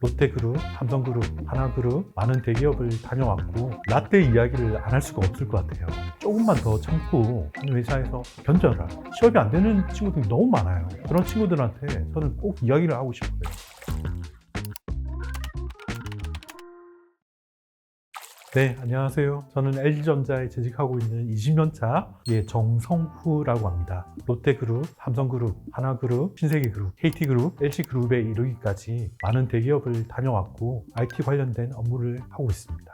롯데그룹, 삼성그룹, 하나그룹 많은 대기업을 다녀왔고 라떼 이야기를 안 할 수가 없을 것 같아요. 조금만 더 참고 한 회사에서 견뎌라. 취업이 안 되는 친구들이 너무 많아요. 그런 친구들한테 저는 꼭 이야기를 하고 싶어요. 네, 안녕하세요. 저는 LG전자에 재직하고 있는 20년차 정성후라고 합니다. 롯데그룹, 삼성그룹, 하나그룹, 신세계그룹, KT그룹, LG그룹에 이르기까지 많은 대기업을 다녀왔고 IT 관련된 업무를 하고 있습니다.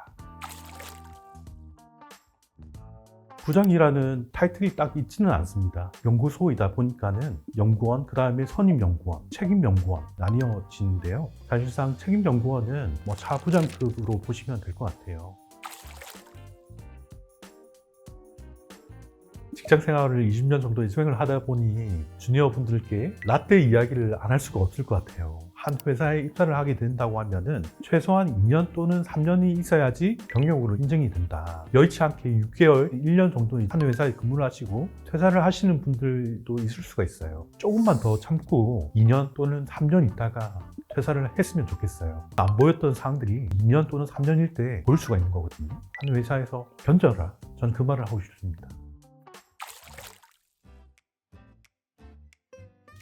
부장이라는 타이틀이 딱 있지는 않습니다. 연구소이다 보니까는 연구원, 그 다음에 선임연구원, 책임연구원 나뉘어지는데요. 사실상 책임연구원은 차부장급으로 보시면 될 것 같아요. 직장 생활을 20년 정도 수행을 하다 보니 주니어 분들께 라떼 이야기를 안 할 수가 없을 것 같아요. 한 회사에 입사를 하게 된다고 하면은 최소한 2년 또는 3년이 있어야지 경력으로 인정이 된다. 여의치 않게 6개월, 1년 정도 한 회사에 근무를 하시고 퇴사를 하시는 분들도 있을 수가 있어요. 조금만 더 참고 2년 또는 3년 있다가 퇴사를 했으면 좋겠어요. 안 보였던 사항들이 2년 또는 3년일 때 보일 수가 있는 거거든요. 한 회사에서 견뎌라. 전 그 말을 하고 싶습니다.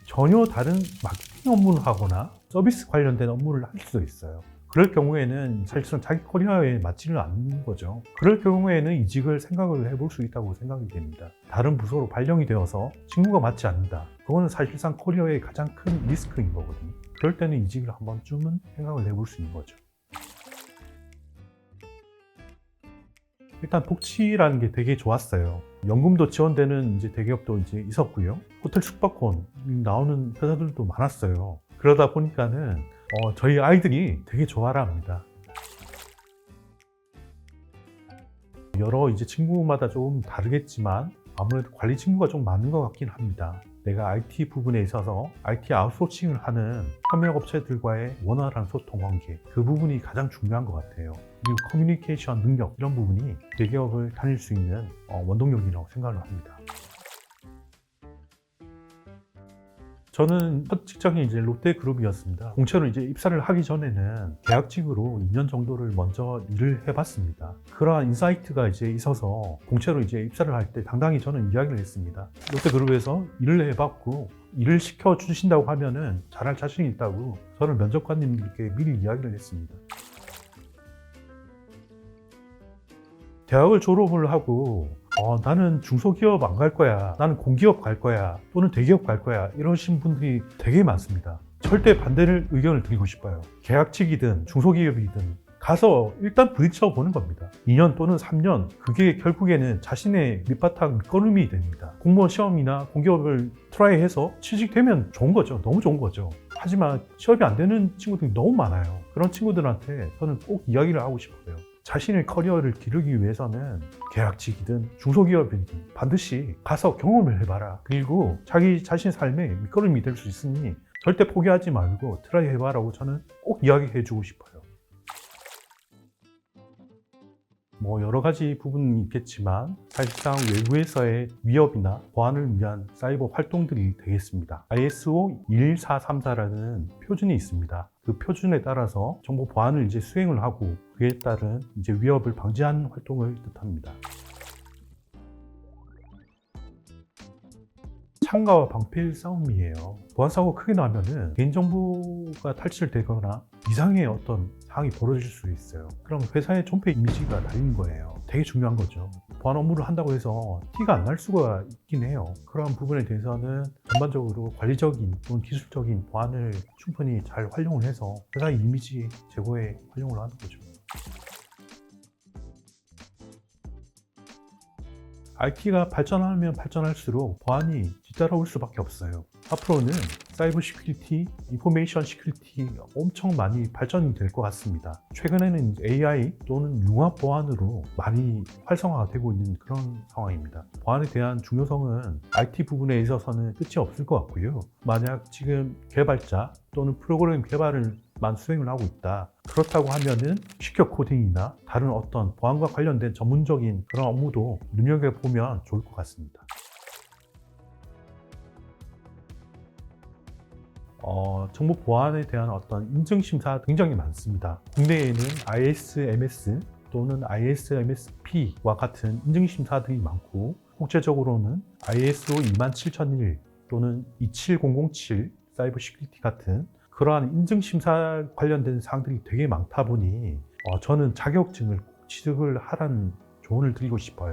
전혀 다른 마케팅 업무를 하거나 서비스 관련된 업무를 할 수도 있어요. 그럴 경우에는 사실상 자기 커리어에 맞지는 않는 거죠. 그럴 경우에는 이직을 생각을 해볼 수 있다고 생각이 됩니다. 다른 부서로 발령이 되어서 직무가 맞지 않는다. 그거는 사실상 커리어의 가장 큰 리스크인 거거든요. 그럴 때는 이직을 한 번쯤은 생각을 해볼 수 있는 거죠. 일단 복지라는 게 되게 좋았어요. 연금도 지원되는 대기업도 있었고요. 호텔 숙박권 나오는 회사들도 많았어요. 그러다 보니까는 저희 아이들이 되게 좋아라 합니다. 여러 친구마다 조금 다르겠지만 아무래도 관리 친구가 좀 많은 것 같긴 합니다. 내가 IT 부분에 있어서 IT 아웃소싱을 하는 협력업체들과의 원활한 소통 관계, 그 부분이 가장 중요한 것 같아요. 그리고 커뮤니케이션 능력, 이런 부분이 대기업을 다닐 수 있는 원동력이라고 생각을 합니다. 저는 첫 직장이 롯데그룹이었습니다. 공채로 입사를 하기 전에는 계약직으로 2년 정도를 먼저 일을 해봤습니다. 그러한 인사이트가 있어서 공채로 입사를 할 때 당당히 저는 이야기를 했습니다. 롯데그룹에서 일을 해봤고 일을 시켜주신다고 하면은 잘할 자신이 있다고 저는 면접관님들께 미리 이야기를 했습니다. 대학을 졸업을 하고 나는 중소기업 안 갈 거야, 나는 공기업 갈 거야, 또는 대기업 갈 거야, 이러신 분들이 되게 많습니다. 절대 반대를 의견을 드리고 싶어요. 계약직이든 중소기업이든 가서 일단 부딪혀 보는 겁니다. 2년 또는 3년, 그게 결국에는 자신의 밑바탕 밑거름이 됩니다. 공무원 시험이나 공기업을 트라이해서 취직되면 좋은 거죠. 너무 좋은 거죠. 하지만 취업이 안 되는 친구들이 너무 많아요. 그런 친구들한테 저는 꼭 이야기를 하고 싶어요. 자신의 커리어를 기르기 위해서는 계약직이든 중소기업이든 반드시 가서 경험을 해봐라. 그리고 자기 자신의 삶에 밑거름이 될 수 있으니 절대 포기하지 말고 트라이 해봐라고 저는 꼭 이야기해주고 싶어요. 여러 가지 부분이 있겠지만 사실상 외부에서의 위협이나 보안을 위한 사이버 활동들이 되겠습니다. ISO 21434라는 표준이 있습니다. 그 표준에 따라서 정보 보안을 수행을 하고 그에 따른 위협을 방지하는 활동을 뜻합니다. 창가와 방패의 싸움이에요. 보안사고가 크게 나면은 개인정보가 탈취되거나 이상의 어떤 상황이 벌어질 수 있어요. 그럼 회사의 존폐 이미지가 달린 거예요. 되게 중요한 거죠. 보안 업무를 한다고 해서 티가 안 날 수가 있긴 해요. 그런 부분에 대해서는 전반적으로 관리적인 또는 기술적인 보안을 충분히 잘 활용을 해서 회사의 이미지 제고에 활용을 하는 거죠. IT가 발전하면 발전할수록 보안이 뒤따라올 수밖에 없어요. 앞으로는 사이버 시큐리티, 인포메이션 시큐리티 엄청 많이 발전이 될 것 같습니다. 최근에는 AI 또는 융합 보안으로 많이 활성화가 되고 있는 그런 상황입니다. 보안에 대한 중요성은 IT 부분에 있어서는 끝이 없을 것 같고요. 만약 지금 개발자 또는 프로그램 개발을 만 수행을 하고 있다. 그렇다고 하면은 시큐어 코딩이나 다른 어떤 보안과 관련된 전문적인 그런 업무도 눈여겨보면 좋을 것 같습니다. 정보 보안에 대한 어떤 인증 심사 굉장히 많습니다. 국내에는 ISMS 또는 ISMSP와 같은 인증 심사들이 많고, 국제적으로는 ISO 27001 또는 27007 사이버 시큐리티 같은 그러한 인증 심사 관련된 사항들이 되게 많다 보니 저는 자격증을 꼭 취득을 하라는 조언을 드리고 싶어요.